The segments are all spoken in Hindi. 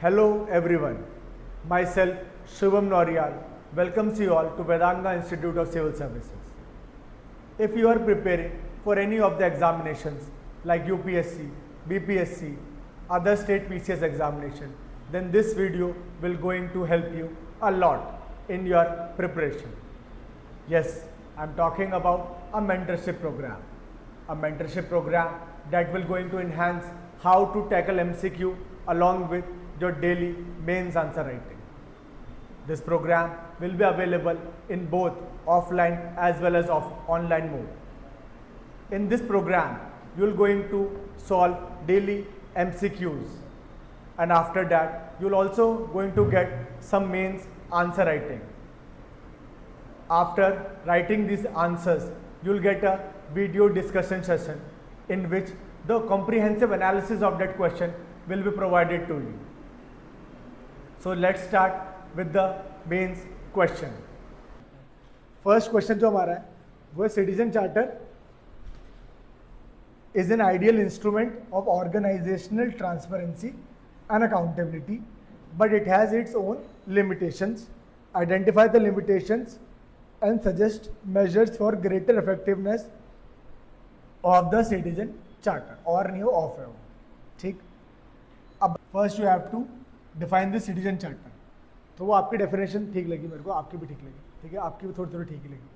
Hello everyone, myself Shivam Nauriyal welcomes you all to Vedanga Institute of Civil Services. If you are preparing for any of the examinations like UPSC, BPSC, other state PCS examination, then this video will going to help you a lot in your preparation. Yes, I am talking about a mentorship program. A mentorship program that will going to enhance how to tackle MCQ along with your daily mains answer writing. This program will be available in both offline as well as online mode. In this program, you will going to solve daily MCQs, and after that you will also going to get some mains answer writing. After writing these answers, you will get a video discussion session in which the comprehensive analysis of that question will be provided to you. So let's start with the mains question. First question जो हमारा है वो citizen charter is an ideal instrument of organizational transparency and accountability, but it has its own limitations. Identify the limitations and suggest measures for greater effectiveness of the citizen charter. और नहीं हो ऑफ है वो, ठीक. अब first you have to define the citizen charter. तो वो आपकी डेफिनेशन ठीक लगी मेरे को, आपकी भी ठीक लगी, ठीक है, आपकी भी थोड़ी थोड़ी ठीक ही लगी.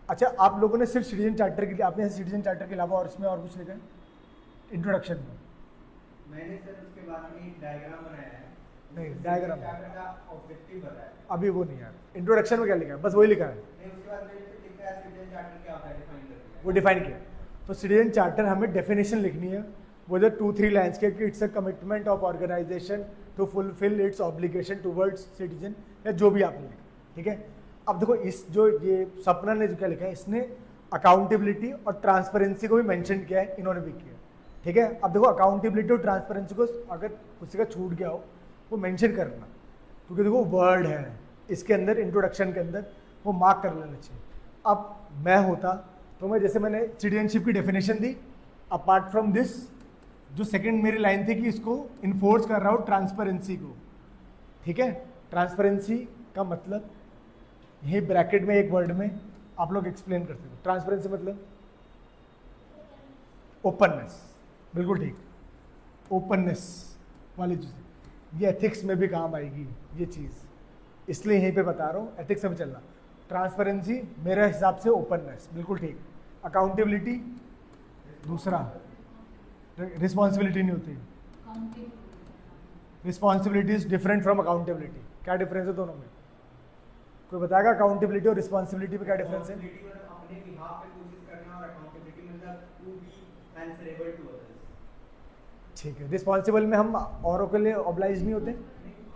अच्छा, आप लोगों ने सिर्फ सिटीजन चार्टर के लिए, आपने सिटीजन चार्टर के अलावा और इसमें और कुछ लिखा है इंट्रोडक्शन में? मैंने सर उसके बाद में एक डायग्राम बनाया है. नहीं, डायग्राम चार्टर का ऑब्जेक्टिव बताया. अभी वो नहीं यार, इंट्रोडक्शन में क्या लिखा है? बस वही लिखा है, नहीं, उसके बाद मैंने फिर लिखा है सिटीजन चार्टर क्या होता है, डिफाइन कर दिया. वो डिफाइन किया. तो सिटीजन चार्टर हमें डेफिनेशन लिखनी है, वो जो 2-3 लाइन्स के, कि it's a commitment of organisation to fulfil its obligation towards citizen, या जो भी आपने लिखा, ठीक है. अब देखो, इस जो ये सपना ने जो क्या लिखा है, इसने अकाउंटेबिलिटी और ट्रांसपेरेंसी को भी मेंशन किया है, इन्होंने भी किया, ठीक है. अब देखो, अकाउंटेबिलिटी और ट्रांसपेरेंसी को अगर किसी का छूट गया हो वो मेंशन करना, क्योंकि देखो वर्ड है इसके अंदर, इंट्रोडक्शन के अंदर, वो मार्क कर लेना चाहिए. अब मैं होता तो मैं, जैसे मैंने सिटीजनशिप की definition the, apart from this जो सेकंड मेरी लाइन थी कि इसको इन्फोर्स कर रहा हूँ ट्रांसपेरेंसी को, ठीक है. ट्रांसपेरेंसी का मतलब यही ब्रैकेट में एक वर्ड में आप लोग एक्सप्लेन करते हो. ट्रांसपेरेंसी मतलब ओपननेस, बिल्कुल ठीक, ओपननेस वाली चीज़. ये एथिक्स में भी काम आएगी ये चीज़, इसलिए यहीं पे बता रहा हूँ, एथिक्स में चलना. ट्रांसपेरेंसी मेरे हिसाब से ओपननेस, बिल्कुल ठीक. अकाउंटेबिलिटी दूसरा, रिस्पॉन्सिबिलिटी नहीं होती, responsibility is different from accountability. क्या डिफरेंस है दोनों में? कोई बताएगा अकाउंटेबिलिटी और रिस्पॉन्सिबिलिटी में क्या डिफरेंस है? Accountability मतलब अपने बिहाफ पे कोशिश करना, और अकाउंटेबिलिटी मतलब to be answerable to others. ठीक है. रिस्पॉन्सिबल में हम औरों के लिए ऑब्लाइज नहीं होते,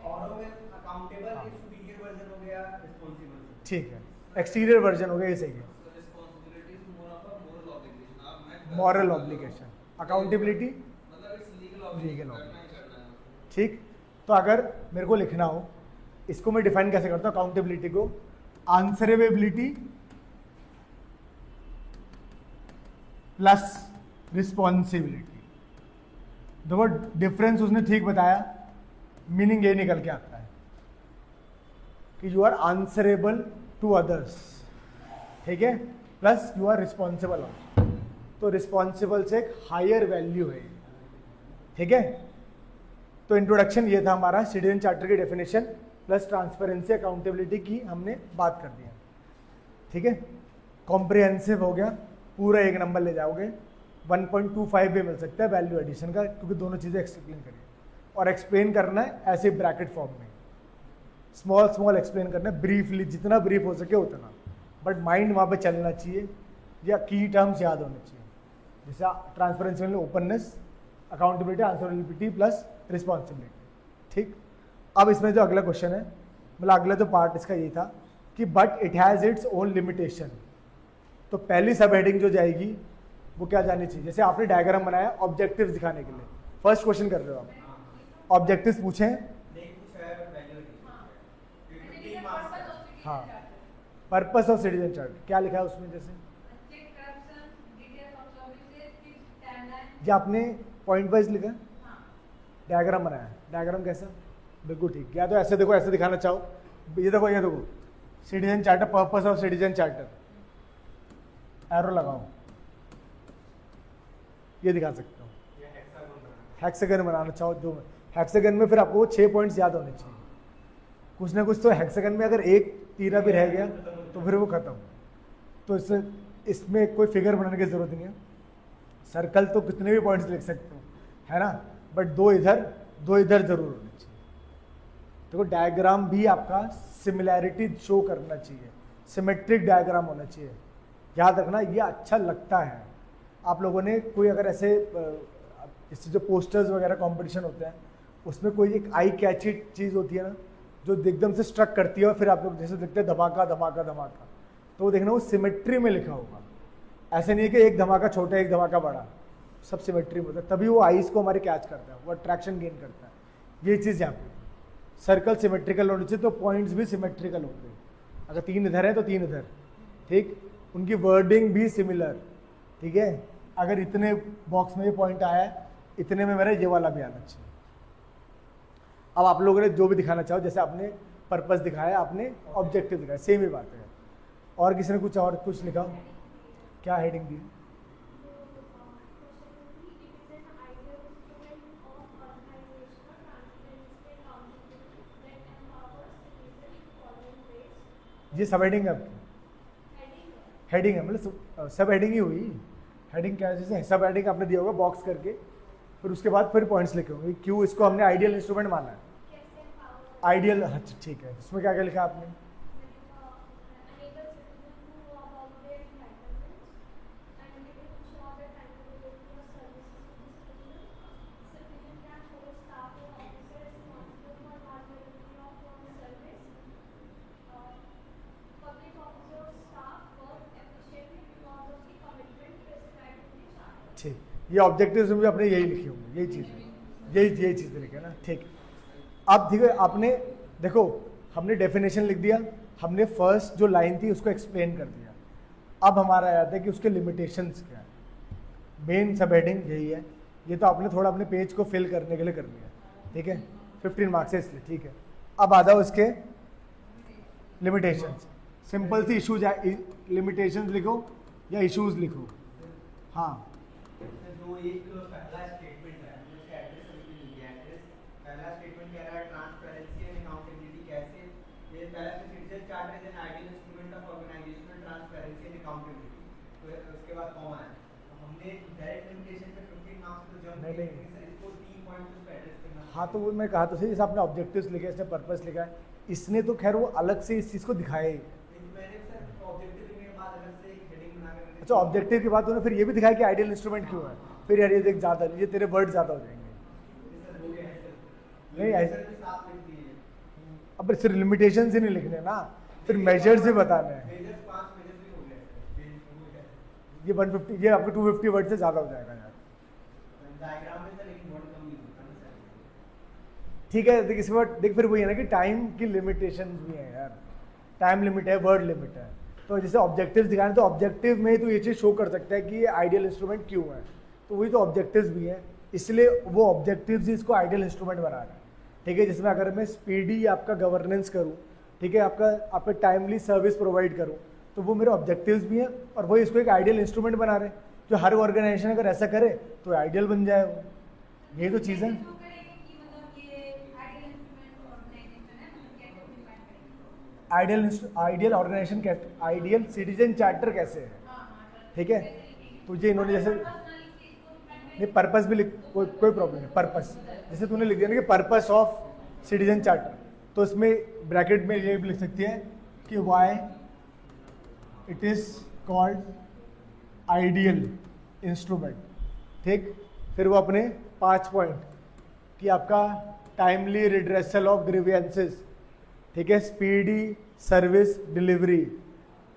औरों में अकाउंटेबल के सुपीरियर वर्जन हो गया रिस्पांसिबल. ठीक है. एक्सटीरियर वर्जन हो गया, ये सही है, responsibility is more of a moral obligation. आप मैं मॉरल ऑब्लिगेशन. अकाउंटेबिलिटी मतलब इट्स लीगल लीगल ऑब्लिगेशन. ठीक. तो अगर मेरे को लिखना हो, इसको मैं डिफाइन कैसे करता हूँ अकाउंटेबिलिटी को? Answerability plus responsibility. देखो डिफरेंस उसने ठीक बताया, मीनिंग ये निकल के आता है कि you are answerable to others, ठीक है, plus you are responsible also. तो रिस्पॉन्सिबल से एक हायर वैल्यू है, ठीक है. तो इंट्रोडक्शन ये था हमारा, सिटीजन चार्टर की डेफिनेशन प्लस ट्रांसपेरेंसी अकाउंटेबिलिटी की हमने बात कर दिया, ठीक है. कॉम्प्रिहेंसिव हो गया, पूरा एक नंबर ले जाओगे. 1.25 भी मिल सकता है वैल्यू एडिशन का, क्योंकि दोनों चीज़ें एक्सप्लेन करिए, और एक्सप्लेन करना है ऐसे ब्रैकेट फॉर्म में, स्मॉल स्मॉल एक्सप्लेन करना है, ब्रीफली, जितना ब्रीफ हो सके उतना, बट माइंड वहाँ पे चलना चाहिए, या की टर्म्स याद होने चाहिए. जैसे ट्रांसपेरेंसी में openness, accountability, answerability plus responsibility, ठीक. अब इसमें जो अगला क्वेश्चन है, मतलब अगला जो पार्ट इसका ये था कि but it has its own limitation. तो पहली सब हेडिंग जो जाएगी वो क्या जानी चाहिए? जैसे आपने डायग्राम बनाया ऑब्जेक्टिव्स दिखाने के लिए, फर्स्ट क्वेश्चन कर रहे हो आप, ऑब्जेक्टिव्स पूछे हैं, नहीं कुछ है पर वैल्यू नहीं. 15 मार्क्स. हाँ. पर्पस ऑफ सिटीजन चार्टर क्या लिखा है उसमें? जैसे ये आपने पॉइंट वाइज लिखा है, डायग्राम बनाया है. डायग्राम कैसा? बिल्कुल ठीक। या तो ऐसे देखो, ऐसे दिखाना चाहो, ये देखो, ये देखो, citizen charter, purpose of citizen charter, arrow लगाओ, ये दिखा सकता हूँ। ये हेक्सागोन बनाना। हेक्सागन बनाना चाहो, जो हेक्सागन में फिर आपको 6 पॉइंट्स याद होने चाहिए, कुछ ना कुछ तो हेक्सागन में अगर एक तीरा भी रह गया तो फिर वो खत्म। तो इसमें कोई फिगर बनाने की जरूरत नहीं है, सर्कल तो कितने भी पॉइंट्स लिख सकते हो, है ना, बट दो इधर जरूर होने चाहिए। देखो डायग्राम भी आपका सिमिलैरिटी शो करना चाहिए, सिमेट्रिक डायग्राम होना चाहिए, याद रखना, ये अच्छा लगता है। आप लोगों ने कोई अगर ऐसे इससे जो पोस्टर्स वगैरह कंपटीशन होते हैं उसमें कोई एक आई कैची चीज़ होती है ना, जो एकदम से स्ट्रक करती है और फिर आप लोग जैसे देखते हैं धमाका धमाका धमाका, तो वो देखना वो सिमेट्री में लिखा होगा। ऐसे नहीं है कि एक धमाका छोटा एक धमाका बड़ा, सब सिमेट्री में होता है, तभी वो आईज को हमारे कैच करता है, वो अट्रैक्शन गेन करता है। ये चीज़ यहाँ पे सर्कल सिमेट्रिकल होने चाहिए, तो पॉइंट्स भी सिमेट्रिकल होंगे। अगर 3 इधर है तो 3 इधर, ठीक। उनकी वर्डिंग भी सिमिलर, ठीक है। अगर इतने बॉक्स में ये पॉइंट आया है, इतने में मेरा ये वाला भी आना चाहिए। अब आप लोगों ने जो भी दिखाना चाहो, जैसे आपने पर्पस दिखाया, आपने ऑब्जेक्टिव दिखाया, सेम ही बात है। और किसी ने कुछ और कुछ लिखा, क्या हेडिंग दी? ये सब हेडिंग है आपकी, हेडिंग है, मतलब सब हेडिंग ही हुई। हेडिंग क्या है, जैसे सब हेडिंग आपने दिया होगा बॉक्स करके, फिर उसके बाद फिर पॉइंट्स लिखे होंगे। क्यों इसको हमने आइडियल इंस्ट्रूमेंट माना है, आइडियल, अच्छा ठीक है। इसमें क्या क्या लिखा आपने? ठीक, ये ऑब्जेक्टिव्स में भी आपने यही लिखे होंगे, यही चीज़ लिखे ना, ठीक। अब ठीक है, आपने देखो हमने डेफिनेशन लिख दिया, हमने फर्स्ट जो लाइन थी उसको एक्सप्लेन कर दिया। अब हमारा याद है कि उसके लिमिटेशंस क्या है। मेन सब हेडिंग यही है, ये तो आपने थोड़ा अपने पेज को फिल करने के लिए कर लिया, ठीक है, 15 मार्क्स है इसलिए, ठीक है। अब आ जाओ उसके लिमिटेशंस, सिंपल सी इशूज, लिमिटेशंस लिखो या इशूज लिखो। हाँ, जो एक पहला स्टेटमेंट है, जैसे एड्रेस अभी मिल गया, एड्रेस पहला स्टेटमेंट कह रहा है ट्रांसपेरेंसी एंड अकाउंटेबिलिटी कैसे, ये पहला citizen charter is an ideal instrument of organisational transparency and accountability, तो उसके बाद कॉमा है। हमने डायरेक्ट लिमिटेशन पे 15 मार्क्स तो जंप नहीं, सर इसको 3 पॉइंट्स पे एड्रेस करना। हाँ, तो वो मैं कहा तो सही, जैसे आपने ऑब्जेक्टिव्स लिखे, इसने पर्पस लिखा है, इसने तो खैर वो अलग से इस चीज़ को दिखाया ही। मैंने सर ऑब्जेक्टिव लिखने के बाद अलग से एक हेडिंग बना कर, अच्छा, ऑब्जेक्टिव के बाद उन्होंने फिर ये भी दिखाया कि आइडियल इंस्ट्रूमेंट क्यों है। फिर यार ये देख ज़्यादा, ये तेरे वर्ड ज़्यादा हो जाएंगे। सर हो गया है सर, नहीं ऐसे, सर भी साफ लिख दिए, अब सिर्फ लिमिटेशंस ही नहीं लिखने ना, फिर मेजर्स ही बताने हैं। मेजर्स 5 मेजर्स भी हो गया सर, पेज हो गया। ये 150, ये आपको 250 वर्ड से ज़्यादा हो जाएगा यार। डायग्राम में सर लेकिन वर्ड कम यूज होता है ना सर। ठीक है, देख इसमें देख फिर वही है ना कि टाइम की लिमिटेशन भी है यार, टाइम लिमिट है, वर्ड लिमिट है। तो जैसे ऑब्जेक्टिव्स दिखाने, तो ऑब्जेक्टिव में तो ये चीज़ शो कर सकता है कि ये आइडियल इंस्ट्रूमेंट क्यों है, तो वही तो ऑब्जेक्टिव्स भी है, इसलिए वो ऑब्जेक्टिव्स ही इसको आइडियल इंस्ट्रूमेंट बना रहा है, ठीक है। जिसमें अगर मैं स्पीडी आपका गवर्नेंस करूँ, ठीक है, आपका टाइमली सर्विस प्रोवाइड करूँ, तो वो मेरे ऑब्जेक्टिव्स भी हैं, और वही इसको एक आइडियल इंस्ट्रूमेंट बना रहे हैं। जो हर ऑर्गेनाइजेशन अगर ऐसा करे तो आइडियल बन जाए वो, यही तो चीज़ है। आइडियल ऑर्गेनाइजेशन कैसे, आइडियल सिटीजन चार्टर कैसे है, ठीक है। तो ये इन्होंने जैसे नहीं, पर्पस भी लिख, कोई प्रॉब्लम नहीं, पर्पस जैसे तूने लिख दिया ना कि पर्पस ऑफ सिटीजन चार्टर, तो इसमें ब्रैकेट में ये भी लिख सकती है कि why it is called ideal instrument, ठीक। फिर वो अपने 5 पॉइंट कि आपका टाइमली रिड्रेसल ऑफ ग्रीवियंसेस, ठीक है, speedy service delivery,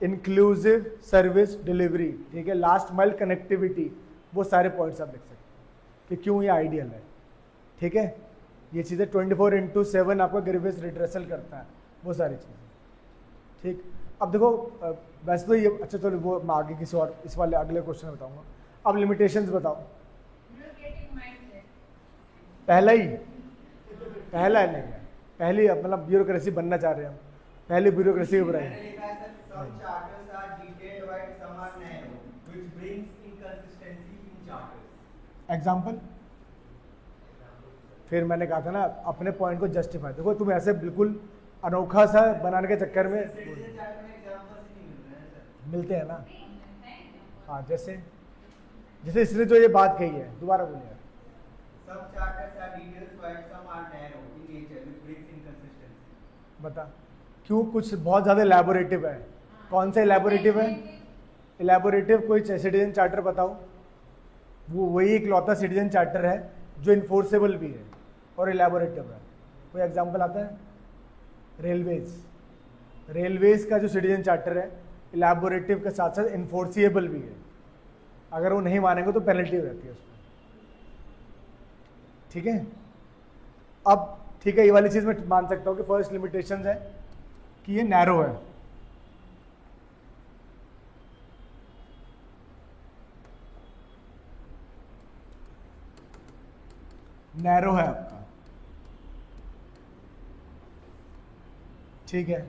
inclusive service delivery, ठीक है, लास्ट माइल कनेक्टिविटी, वो सारे पॉइंट्स आप लिख सकते हैं कि क्यों ये आइडियल है, ठीक है। ये चीज़ें 24/7 आपका ग्रीवियंस रिड्रेसल करता है, वो सारी चीज़ें, ठीक। अब देखो वैसे तो ये अच्छा, चलो वो मैं आगे किसी और इस वाले अगले क्वेश्चन में बताऊंगा। अब लिमिटेशंस बताओ, पहला है नहीं है, पहली मतलब ब्यूरोक्रेसी बनना चाह रहे हैं हम, पहले ब्यूरोक्रेसी की बुराई। मैंने लिखा है sir some charters are detailed while some are narrow which brings inconsistency in charters। Example, फिर मैंने कहा था ना अपने पॉइंट को जस्टिफाई। देखो तुम ऐसे बिल्कुल अनोखा सा बनाने के चक्कर में सिटीजन चार्टर में एग्जांपल्स ही नहीं मिल रहे हैं सर। मिलते हैं ना। हाँ जैसे जैसे इसने जो ये बात कही है, दोबारा बोलिए। Some charters are detailed while some are narrow in nature which brings inconsistency। बता क्यों? कुछ बहुत ज़्यादा इलेबोरेटिव है। कौन सा इलेबोरेटिव है? इलेबोरेटिव कोई सिटीजन चार्टर बताओ। वो वही एक लौता सिटीजन चार्टर है जो इन्फोर्सेबल भी है और इलेबोरेटिव है। कोई एग्जांपल आता है? रेलवेज, रेलवेज का जो सिटीजन चार्टर है इलेबोरेटिव के साथ साथ इन्फोर्सिएबल भी है। अगर वो नहीं मानेंगे तो पेनल्टी रहती है उसमें। ठीक है, अब ठीक है, ये वाली चीज मैं मान सकता हूँ कि फर्स्ट लिमिटेशन है कि ये नैरो है। नैरो है आपका, ठीक है।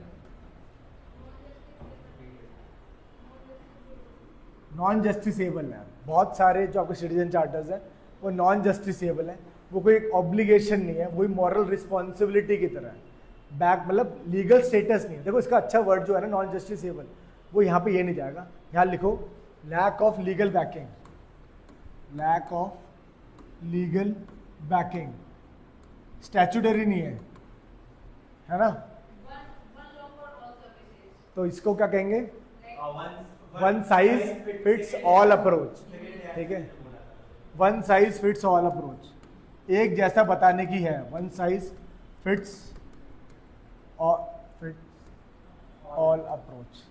नॉन जस्टिसेबल है। बहुत सारे जो आपके सिटीजन चार्टर्स हैं वो नॉन जस्टिसेबल है। वो कोई एक ऑब्लिगेशन नहीं है, वही मॉरल रिस्पॉन्सिबिलिटी की तरह है। बैक मतलब लीगल स्टेटस नहीं है। देखो इसका अच्छा वर्ड जो है ना नॉन जस्टिसेबल, वो यहाँ पे ये नहीं जाएगा। यहाँ लिखो lack of legal backing, lack of legal backing. Statutory नहीं है ना? तो इसको क्या कहेंगे? One size fits all approach. ठीक है, one size fits all approach, एक जैसा बताने की है। One size fits all approach.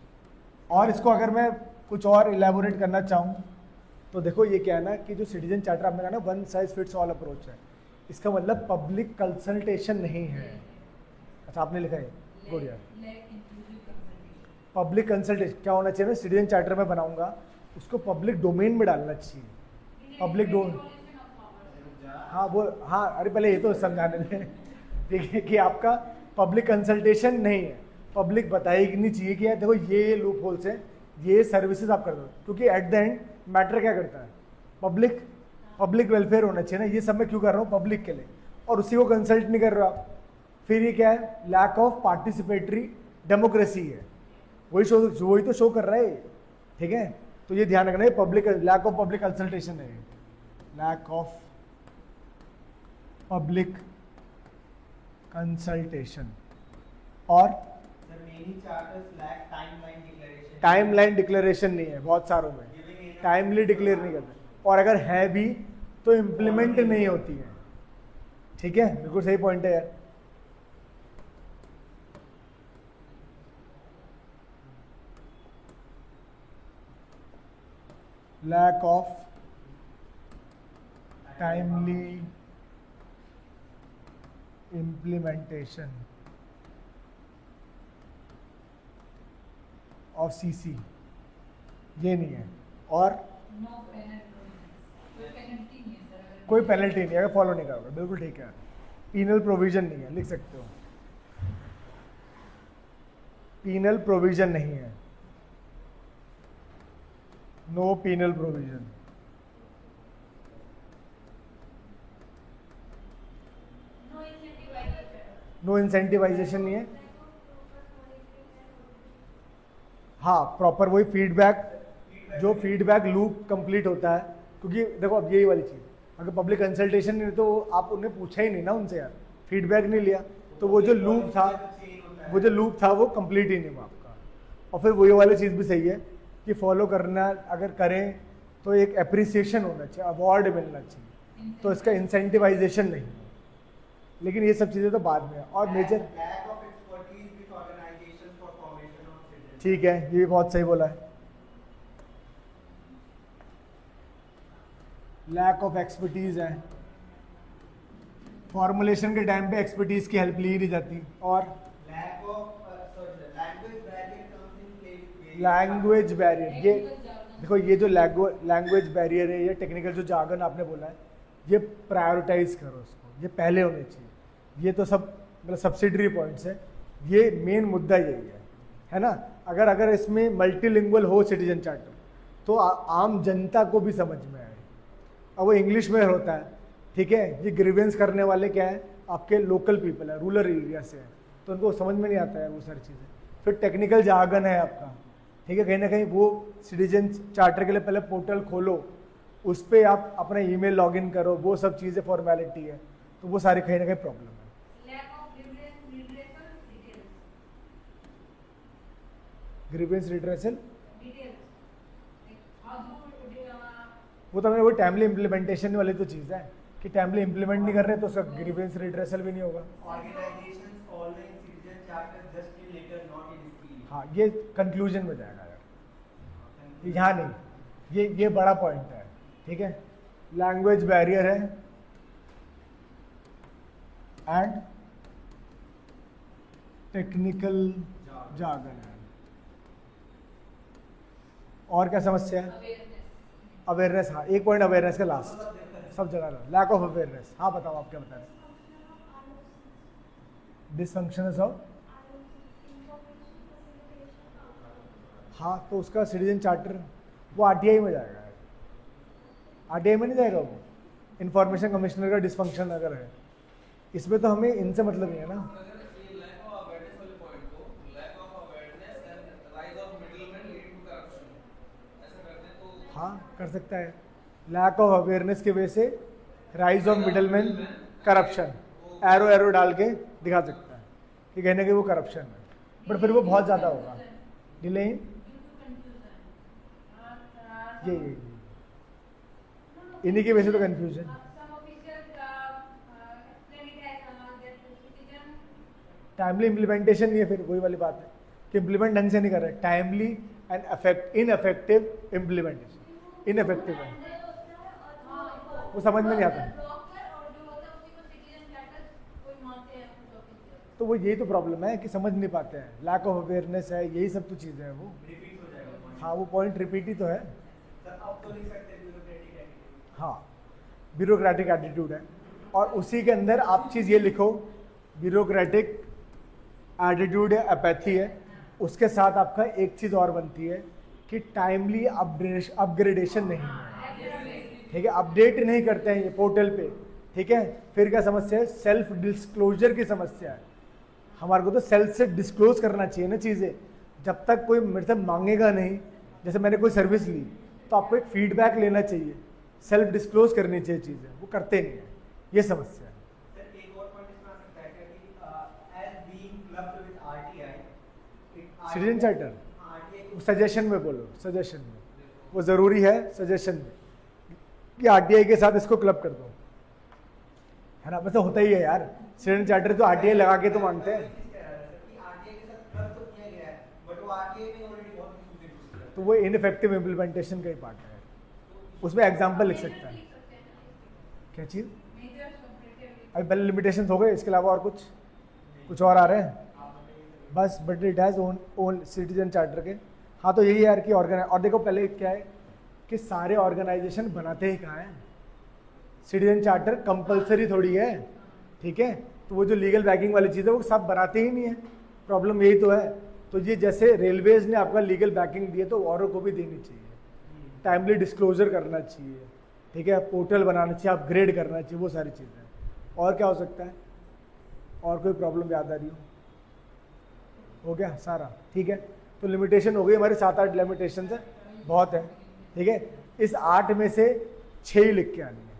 और इसको अगर मैं कुछ और इलेबोरेट करना चाहूँ तो देखो ये क्या है ना कि जो सिटीजन चार्टर आपने कहा ना one size fits all approach है, इसका मतलब पब्लिक कंसल्टेशन नहीं है। अच्छा आपने लिखा है, गुड यार। पब्लिक कंसल्टेशन क्या होना चाहिए ना, सिटीजन चार्टर में बनाऊंगा उसको पब्लिक डोमेन में डालना चाहिए। पब्लिक डोमेन, हाँ वो, हाँ अरे पहले ये तो समझाने में ठीक है कि आपका पब्लिक कंसल्टेशन नहीं है। पब्लिक बताएगी नहीं चाहिए कि यार देखो ये लूप होल्स हैं, ये सर्विसेज आप कर दो, क्योंकि एट द एंड मैटर क्या करता है? पब्लिक वेलफेयर होना चाहिए ना। ये सब मैं क्यों कर रहा हूँ? पब्लिक के लिए, और उसी को कंसल्ट नहीं कर रहा आप। फिर ये क्या है? लैक ऑफ पार्टिसिपेटरी डेमोक्रेसी है। वही तो शो कर रहा है। ठीक है, तो ये ध्यान रखना है, public lack of public consultation है, लैक ऑफ पब्लिक कंसल्टेशन। और टाइमलाइन डिक्लेरेशन नहीं है बहुत सारों में, टाइमली डिक्लेयर नहीं करते, और अगर है भी तो इम्प्लीमेंट नहीं होती है। ठीक है, बिल्कुल सही पॉइंट है यार। Lack of timely implementation of CC, ये नहीं है। और कोई पेनल्टी नहीं है अगर फॉलो नहीं करोगे, बिल्कुल ठीक है। पीनल प्रोविजन नहीं है, लिख सकते हो, पीनल प्रोविजन नहीं है, no penal provision. No incentivisation नहीं है। हाँ प्रॉपर वही फीडबैक, जो फीडबैक लूप कंप्लीट होता है। क्योंकि देखो अब यही वाली चीज़, अगर पब्लिक कंसल्टेशन नहीं तो आप उन्हें पूछा ही नहीं ना उनसे यार, फीडबैक नहीं लिया, तो वो जो लूप था वो कंप्लीट ही नहीं हुआ आपका। और फिर वही वाली चीज़ भी सही है कि फॉलो करना अगर करें तो एक एप्रिसिएशन होना चाहिए, अवार्ड मिलना चाहिए, तो इसका इंसेंटिवाइजेशन नहीं है। लेकिन ये सब चीज़ें तो बाद में है। और मेजर, ठीक है, ये भी बहुत सही बोला है। लैक ऑफ एक्सपर्टीज है, फॉर्मुलेशन के टाइम पे एक्सपर्टीज की हेल्प ली ही नहीं जाती। और लैंग्वेज बैरियर, ये देखो ये जो लैंग्वेज बैरियर है, ये टेक्निकल जो जार्गन आपने बोला है, ये प्रायोरिटाइज करो उसको, ये पहले होने चाहिए। ये तो सब मतलब सब्सिडरी पॉइंट्स है, ये मेन मुद्दा यही है ना। अगर इसमें मल्टीलिंगुअल हो सिटीजन चार्टर तो आम जनता को भी समझ में आए। अब वो इंग्लिश में होता है, ठीक है, ये ग्रीवेंस करने वाले क्या है, आपके लोकल पीपल है, रूरल एरिया से है, तो उनको समझ में नहीं आता है वो सारी चीज़ें। फिर टेक्निकल जार्गन है आपका, ठीक है, कहीं ना कहीं वो सिटीजन चार्टर के लिए पहले पोर्टल खोलो, उस पर आप अपना ईमेल लॉगिन करो, वो सब चीज़ें फॉर्मेलिटी है, तो वो सारी कहीं ना कहीं प्रॉब्लम है। ग्रीवेंस रिड्रेसल वो तो वो टाइमली इम्प्लीमेंटेशन वाली तो चीज़ है कि टाइमली इम्प्लीमेंट नहीं कर रहे तो उसका ग्रीवेंस रिड्रेसल भी नहीं होगा। Organizations following citizen charter just till later, not in speed. हाँ, ये कंक्लूजन में जाएगा यार, यहाँ नहीं, ये बड़ा पॉइंट है, ठीक है। लैंग्वेज बैरियर है एंड टेक्निकल जार्गन है। और क्या समस्या है? अवेयरनेस, हाँ, एक पॉइंट अवेयरनेस का लास्ट, सब जगह लैक ऑफ अवेयरनेस। हाँ बताओ, आप क्या बता रहे? डिसफंक्शन ऑफ, हाँ, तो उसका सिटीजन चार्टर वो आरटीआई में जाएगा। आरटीआई में नहीं जाएगा वो, इंफॉर्मेशन कमिश्नर का डिसफंक्शन अगर है, इसमें तो हमें इनसे मतलब नहीं है ना। हाँ, कर सकता है, लैक ऑफ अवेयरनेस की वजह से rise of middleman corruption, arrow डाल के दिखा सकता है कि कहने के वो करप्शन है, बट फिर वो बहुत ज़्यादा होगा। डिले ये इन्हीं की वजह से तो कंफ्यूजन। टाइमली इम्प्लीमेंटेशन नहीं है, फिर वही वाली बात है कि इम्प्लीमेंट ढंग से नहीं कर रहे, टाइमली एंड इनएफेक्टिव इम्प्लीमेंटेशन, इनएफेक्टिव है, वो समझ में नहीं आता। तो वो यही तो प्रॉब्लम है कि समझ नहीं पाते हैं, लैक ऑफ अवेयरनेस है, यही सब तो चीज़ें हैं वो। रिपीट हो जाएगा। हाँ, वो पॉइंट रिपीट ही तो है। सर अब तो लिख सकते हैं ब्यूरोक्रेटिक एटीट्यूड। हाँ, ब्यूरोक्रेटिक एटीट्यूड है, और उसी के अंदर आप चीज़ ये लिखो, ब्यूरोक्रेटिक एटीट्यूड है, अपैथी है, उसके साथ आपका एक चीज़ और बनती है कि टाइमली अपग्रेडेशन नहीं है, ठीक है, अपडेट नहीं करते हैं ये पोर्टल पे, ठीक है। फिर क्या समस्या है? सेल्फ डिस्क्लोजर की समस्या है। हमारे को तो सेल्फ से डिस्क्लोज करना चाहिए ना चीज़ें, जब तक कोई मेरे से मांगेगा नहीं, जैसे मैंने कोई सर्विस ली तो आपको एक फीडबैक लेना चाहिए, सेल्फ डिस्क्लोज करनी चाहिए चीज़ें, वो करते नहीं है, ये समस्या है। सर एक और पॉइंट इसमें आ सकता है कि as being clubbed with RTI, citizen charter RTI suggestion में बोलो, सजेशन में वो ज़रूरी है, सजेशन में कि आरटीआई के साथ इसको क्लब कर दो, है ना। वैसे होता ही है यार, सिटीजन चार्टर तो आरटीआई लगा के तो मांगते हैं, तो वो इनफेक्टिव इम्प्लीमेंटेशन का ही पार्ट है, उसमें एग्जाम्पल लिख सकता है। क्या चीज़? अभी पहले लिमिटेशन हो गए, इसके अलावा और कुछ और आ रहे हैं बस, but it has own citizen charter के। हाँ, तो यही यार कि ऑर्गेनाइज, और देखो पहले क्या है कि सारे ऑर्गेनाइजेशन बनाते ही कहाँ हैं, सिटीजन चार्टर कंपलसरी थोड़ी है, ठीक है, तो वो जो लीगल बैकिंग वाली चीज़ है वो सब बनाते ही नहीं है, प्रॉब्लम यही तो है। तो ये जैसे रेलवेज ने आपका लीगल बैकिंग दी है तो औरों को भी देनी चाहिए, टाइमली डिस्क्लोजर करना चाहिए, ठीक है, पोर्टल बनाना चाहिए, अपग्रेड करना चाहिए, वो सारी चीज़ें। और क्या हो सकता है? और कोई प्रॉब्लम याद आ रही हो गया सारा? ठीक है, तो लिमिटेशन हो गई हमारी, 7-8 लिमिटेशन है, बहुत है, ठीक है। इस 8 में से 6 ही लिख के आनी है,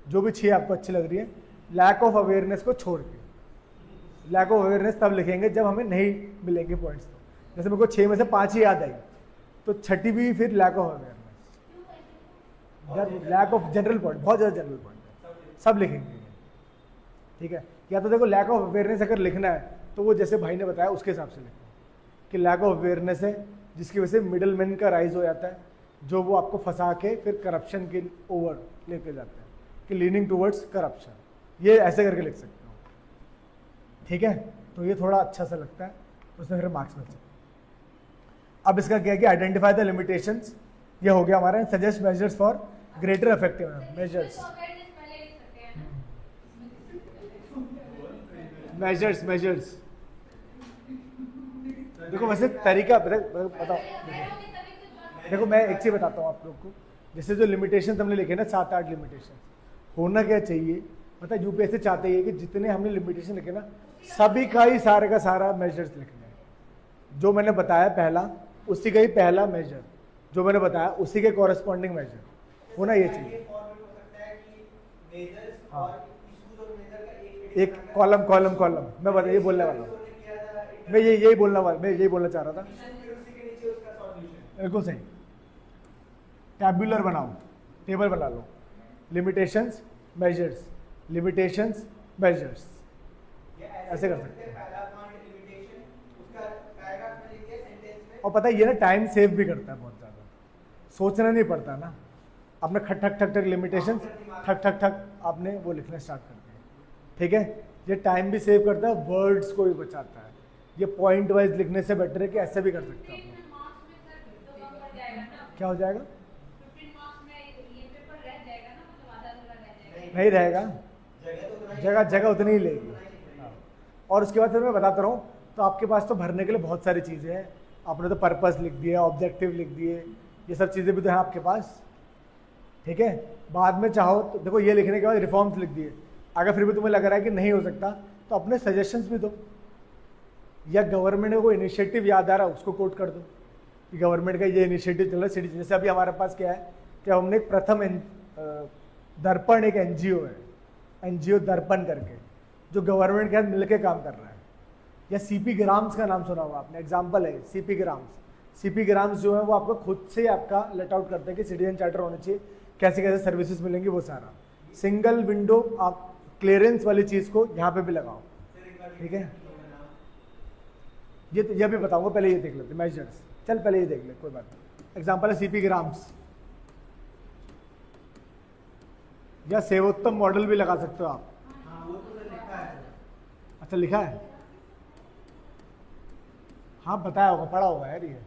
जो भी 6 आपको अच्छी लग रही है, लैक ऑफ अवेयरनेस को छोड़ के। लैक ऑफ अवेयरनेस तब लिखेंगे जब हमें नहीं मिलेंगे पॉइंट्स, तो जैसे मेरे को 6 में से 5 ही याद आई, तो 6ठी भी फिर lack of awareness, lack of general point, बहुत ज़्यादा जनरल पॉइंट है, सब लिखेंगे, ठीक है। या तो देखो लैक ऑफ अवेयरनेस अगर लिखना है तो वो जैसे भाई ने बताया उसके हिसाब से लिखो कि लैक ऑफ अवेयरनेस है जिसकी वजह से मिडल मैन का राइज हो जाता है, जो वो आपको फंसा के फिर करप्शन के ओवर लेके जाते हैं कि लीनिंग टूवर्ड्स करप्शन, ये ऐसे करके लिख सकते हो, ठीक है। तो ये थोड़ा अच्छा सा लगता है, तो उसमें फिर मार्क्स मिल सकते हैं। अब इसका क्या है कि आइडेंटिफाई द लिमिटेशंस, ये हो गया हमारा। Suggest measures for greater effectiveness, measures measures देखो वैसे तरीका बताओ। देखो मैं एक चीज बताता हूँ आप लोग को, जैसे जो लिमिटेशन हमने लिखे ना 7-8 लिमिटेशन, होना क्या चाहिए पता है, यूपीएससी चाहते हैं कि जितने हमने लिमिटेशन लिखे ना सभी का ही सारे का सारा मेजर्स लिखना है। जो मैंने बताया पहला उसी का ही पहला मेजर, जो मैंने बताया उसी के कॉरेस्पॉन्डिंग मेजर होना ये चाहिए। ये फॉर्मेट हो सकता है कि मेजर्स हाँ। और इश्यूज और मेजर का एक कॉलम मैं बता ये बोलने वाला हूँ, मैं यही बोलना चाह रहा था। फिर उसी के नीचे उसका सॉल्यूशन। बिल्कुल सही, टैब्यूलर बनाओ, टेबल बना लो, लिमिटेशंस मेजर्स, लिमिटेशंस मेजर्स, ऐसे कर सकते हैं। पहला पॉइंट लिमिटेशन, उसका पैराग्राफ में लिखिए, सेंटेंस में। और पता है ये ना टाइम सेव भी करता है बहुत ज़्यादा, सोचना नहीं पड़ता ना, आपने खट ठक ठक ठक लिमिटेशन ठक ठक ठक आपने वो लिखना स्टार्ट कर दिया, ठीक है। ये टाइम भी सेव करता है, वर्ड्स को भी बचाता है। ये पॉइंट वाइज लिखने से बेटर है कि ऐसे भी कर सकते हैं आप। क्या हो जाएगा? नहीं रहेगा, जगह उतनी ही लेगी। हाँ। और उसके बाद फिर मैं बताता रहूँ, तो आपके पास तो भरने के लिए बहुत सारी चीज़ें हैं। आपने तो पर्पस लिख दिया, ऑब्जेक्टिव लिख दिए, ये सब चीज़ें भी तो हैं आपके पास, ठीक है। बाद में चाहो तो देखो ये लिखने के बाद रिफॉर्म्स लिख दिए, अगर फिर भी तुम्हें लग रहा है कि नहीं हो सकता तो अपने सजेशंस भी दो, या गवर्नमेंट को इनिशिएटिव याद आ रहा है उसको कोट कर दो कि गवर्नमेंट का ये इनिशिएटिव चल रहा है सिटीजन। जैसे अभी हमारे पास क्या है कि हमने एक प्रथम दर्पण एक एनजीओ है, एनजीओ दर्पण करके, जो गवर्नमेंट के साथ मिलकर काम कर रहा है। या सीपी ग्राम्स का नाम सुना होगा आपने, एग्जाम्पल है सीपी ग्राम्स। सीपी ग्राम्स जो है वो आपको खुद से आपका लेट आउट करते हैं कि सिटीजन चार्टर होने चाहिए, कैसे कैसे सर्विसेज मिलेंगी, वो सारा सिंगल विंडो आप क्लियरेंस वाली चीज़ को यहाँ पे भी लगाओ, ठीक है। ये भी बताऊंगा, पहले ये देख लेते मेजर्स। चल पहले ये देख ले, कोई बात नहीं। एग्जाम्पल है सीपी ग्राम्स, या सेवोत्तम मॉडल भी लगा सकते हो आप। हाँ, वो तो सर लिखा है। अच्छा लिखा है, हाँ बताया होगा, पढ़ा होगा यार ये,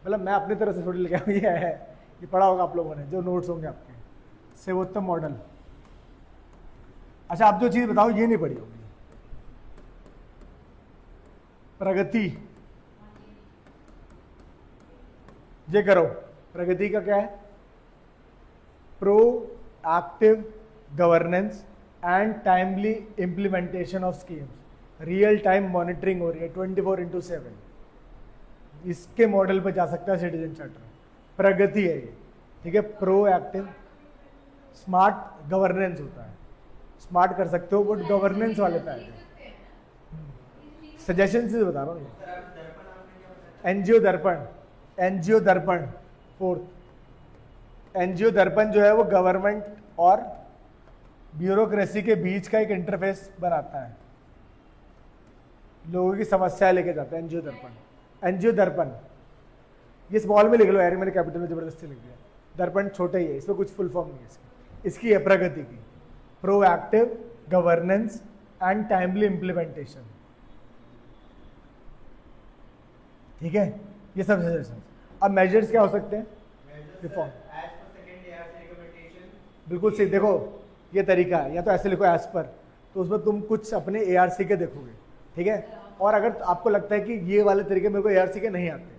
मतलब मैं अपनी तरफ से थोड़ी लिखा हूँ, ये है, ये पढ़ा होगा आप लोगों ने, जो नोट्स होंगे आपके। सेवोत्तम मॉडल, अच्छा आप जो चीज़ बताओ ये नहीं पढ़ी होगी। प्रगति, ये करो, प्रगति का क्या है? Pro active governance and timely implementation of schemes, real time monitoring हो रही है 24/7। इसके मॉडल पे जा सकता है सिटीजन चार्टर, प्रगति है ये, ठीक है। प्रो एक्टिव, स्मार्ट गवर्नेंस होता है, स्मार्ट कर सकते हो, बट गवर्नेंस वाले पे आएगा। सजेशन से बता रहा हूँ, सर आप दर्पण आपने क्या बताया? एनजीओ दर्पण, एनजीओ दर्पण, फोर्थ एनजीओ दर्पण जो है वो गवर्नमेंट और ब्यूरोक्रेसी के बीच का एक इंटरफेस बनाता है, लोगों की समस्याएं लेके जाता है। एनजीओ दर्पण, एनजीओ दर्पण, ये स्मॉल में लिख लो यार, मैंने कैपिटल में जबरदस्ती लिख दिया। दर्पण छोटा ही है, इसमें कुछ फुल फॉर्म नहीं है इसकी है प्रगति की, proactive governance and timely implementation, ठीक है। ये सब सजेशन। अब मेजर्स क्या हो सकते हैं? Reform, as per second ARC recommendation. बिल्कुल सही। देखो ये तरीका है, या तो ऐसे लिखो एज पर, तो उसमें तुम कुछ अपने ARC के देखोगे, ठीक है। और अगर आपको लगता है कि ये वाले तरीके मेरे को ARC के नहीं आते,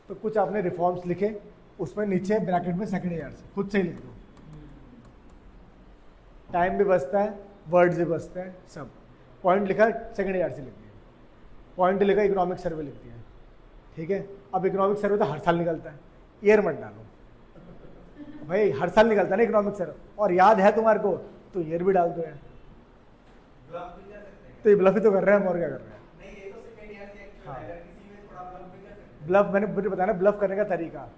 तो कुछ आपने रिफॉर्म्स लिखे, उसमें नीचे ब्रैकेट में सेकंड ARC खुद से ही लिख दो, टाइम भी बचता है, वर्ड्स भी बचते हैं, सब। पॉइंट लिखा, सेकंड ARC लिख दिया, पॉइंट लिखा, इकोनॉमिक सर्वे लिख दिया, ठीक है। अब इकोनॉमिक सर्वे तो हर साल निकलता है, ईयर मत डालो भाई, हर साल निकलता है ना इकोनॉमिक सर्वे, और याद है तुम्हारे को तो ईयर भी डाल दो यार। ब्लफ भी कर सकते हैं। तो ये ब्लफ ही तो कर रहे हैं हम, और क्या कर रहे हैं। नहीं, ये तो सेकंड ARC एक्चुअल हाँ। है, अगर किसी में थोड़ा ब्लफ भी कर सकते हैं। ब्लफ मैंने मुझे बताया ना, ब्लफ करने का तरीका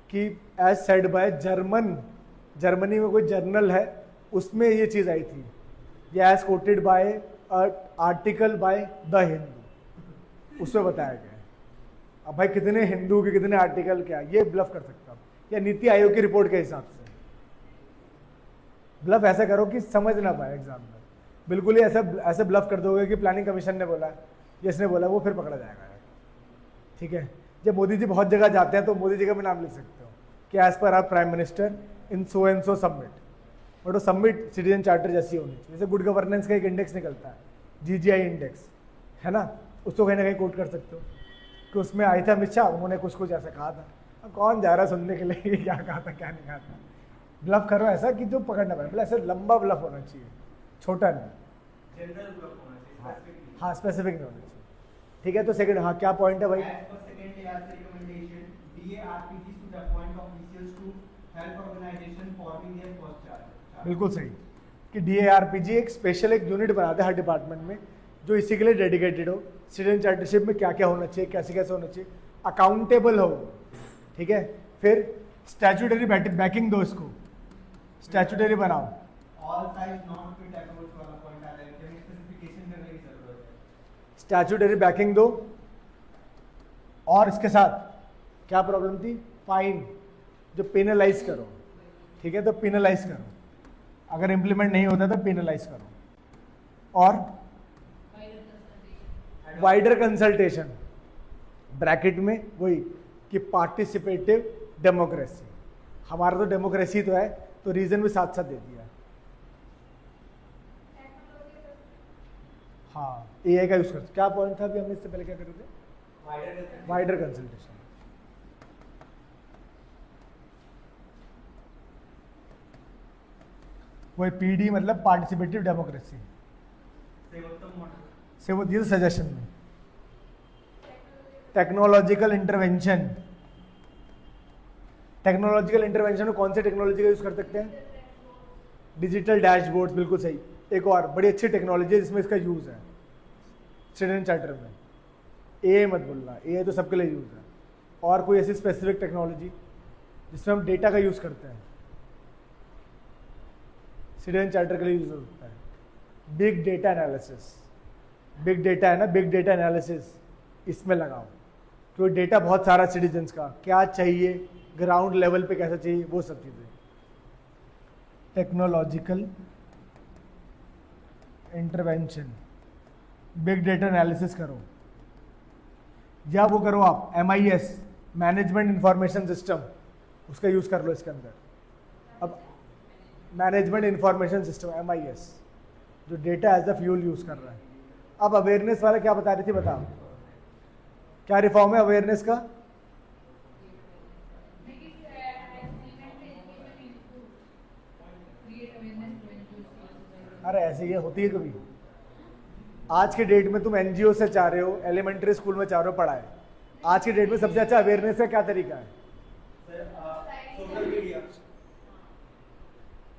कि एज सेड बाय जर्मनी में कोई जर्नल है, उसमें ये चीज़ आई थी, ये as quoted by article by the Hindu, उसमें बताया गया है। अब भाई कितने हिंदू के कितने आर्टिकल, क्या ये ब्लफ कर सकता हूँ, या नीति आयोग की रिपोर्ट के हिसाब से। ब्लफ ऐसा करो कि समझ ना पाए एग्जाम में, बिल्कुल ही ऐसे ब्लफ कर दोगे कि प्लानिंग कमीशन ने बोला, जिसने बोला, वो फिर पकड़ा जाएगा यार, ठीक है। जब मोदी जी बहुत जगह जाते हैं तो मोदी जी का भी नाम लिख सकते हो कि as per our prime minister in so and so submit, but वो सबमिट सिटीजन चार्टर जैसी होनी चाहिए। जैसे गुड गवर्नेंस का एक इंडेक्स निकलता है, GGI इंडेक्स, है ना, उसको कहीं ना कहीं कोट कर सकते हो कि उसमें आए थे अमित शाह, उन्होंने कुछ कुछ ऐसा कहा था। अब कौन जा रहा है सुनने के लिए कि क्या कहा था क्या नहीं कहा था। ब्लफ करो ऐसा कि जो पकड़ना पड़े, मतलब ऐसे लंबा ब्लफ होना चाहिए, छोटा नहीं। जनरल ब्लॉक होना चाहिए, स्पेसिफिक हाँ स्पेसिफिक नहीं होना चाहिए। ठीक है, तो सेकंड, हाँ क्या पॉइंट है भाई? As per second ARC recommendation, DARPG should appoint officials to help organization forming their first charter. बिल्कुल सही कि DARPG एक स्पेशल एक यूनिट बनाते हैं हर डिपार्टमेंट में जो इसी के लिए डेडिकेटेड हो। सिटीजन चार्टरशिप में क्या क्या होना चाहिए, कैसे कैसे होना चाहिए, अकाउंटेबल हो। ठीक है, फिर स्टैट्यूटरी बैकिंग दो, इसको स्टैट्यूटरी बनाओ। All sides non-fit approach वाला point आता है कि हमें specification करने की जरूरत है। स्टैट्यूटरी बैकिंग दो, और इसके साथ क्या प्रॉब्लम थी? फाइन, जो पेनलाइज करो। ठीक है, तो पेनलाइज करो, अगर इम्प्लीमेंट नहीं होता तो पेनलाइज करो। और वाइडर कंसल्टेशन, ब्रैकेट में वही कि पार्टिसिपेटिव डेमोक्रेसी। हमारा तो डेमोक्रेसी तो है, तो रीजन भी साथ साथ दे दिया। हाँ, एआई का यूज करते। क्या पॉइंट था अभी हमने इससे पहले क्या कर रहे थे? Wider consultation. वही पीडी मतलब पार्टिसिपेटिव डेमोक्रेसी सर्वोत्तम मॉडल से वो दिए सजेशन में। टेक्नोलॉजिकल इंटरवेंशन, टेक्नोलॉजिकल इंटरवेंशन में कौन से टेक्नोलॉजी का यूज कर सकते हैं? डिजिटल डैशबोर्ड, बिल्कुल सही। एक और बड़ी अच्छी टेक्नोलॉजी है जिसमें इसका यूज है सिटीजन चार्टर में। एआई मत बोलना, एआई तो सबके लिए यूज है। और कोई ऐसी स्पेसिफिक टेक्नोलॉजी जिसमें हम डेटा का यूज करते हैं, सिटीजन चार्टर के लिए यूज होता है। Big data analysis, big data है ना, बिग डेटा एनालिसिस इसमें लगाओ, क्योंकि डेटा बहुत सारा सिटीजन्स का क्या चाहिए, ग्राउंड लेवल पे कैसा चाहिए, वो सब चीजें। Technological intervention, big data analysis करो, या वो करो आप MIS, मैनेजमेंट इंफॉर्मेशन सिस्टम, उसका यूज कर लो इसके अंदर। अब मैनेजमेंट इंफॉर्मेशन सिस्टम MIS जो data as a fuel use कर रहा है। अब अवेयरनेस वाला क्या बता रही थी, बताओ क्या रिफॉर्म है अवेयरनेस का? अरे ऐसे ये होती है कभी। आज के डेट में तुम NGO से चाह रहे हो, एलिमेंट्री स्कूल में चाह रहे हो पढ़ाए, आज के डेट में सबसे अच्छा अवेयरनेस का क्या तरीका है? Social media,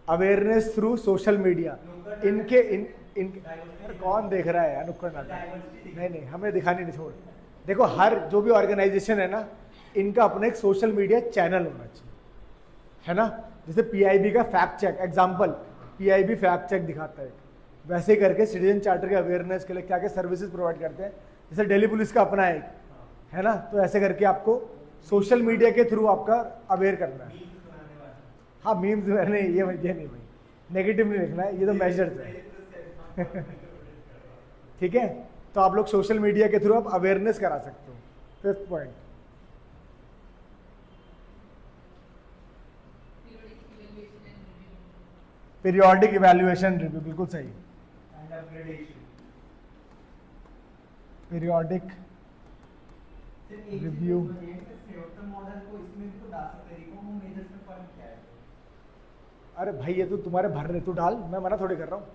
awareness through social media. इनके कौन देख रहा है यार नुक्कड़ नाटक? नहीं, हमें दिखानी नहीं, छोड़। देखो, हर जो भी ऑर्गेनाइजेशन है ना, इनका अपना एक सोशल मीडिया चैनल होना चाहिए, है ना। जैसे PIB का fact check, example PIB fact check दिखाता है, वैसे ही करके सिटीजन चार्टर के अवेयरनेस के लिए क्या क्या सर्विसेज प्रोवाइड करते हैं। जैसे दिल्ली पुलिस का अपना है ना, तो ऐसे करके आपको सोशल मीडिया के थ्रू आपका अवेयर करना है। हाँ, मीम्स नहीं, ये नहीं भाई, नेगेटिव नहीं लिखना है, ये तो मेजर्स है। ठीक है, तो आप लोग सोशल मीडिया के थ्रू आप अवेयरनेस करा सकते हो। Fifth point, periodic evaluation review, बिल्कुल सही। And upgradation. Periodic review. सर्वोत्तम मॉडल को इसमें भी तो डाल सकते हैं, रिफॉर्म और मेजर्स में फर्क क्या है? अरे भाई, ये तो तुम्हारे भर रहे, तू डाल, मैं मना थोड़ी कर रहा हूँ।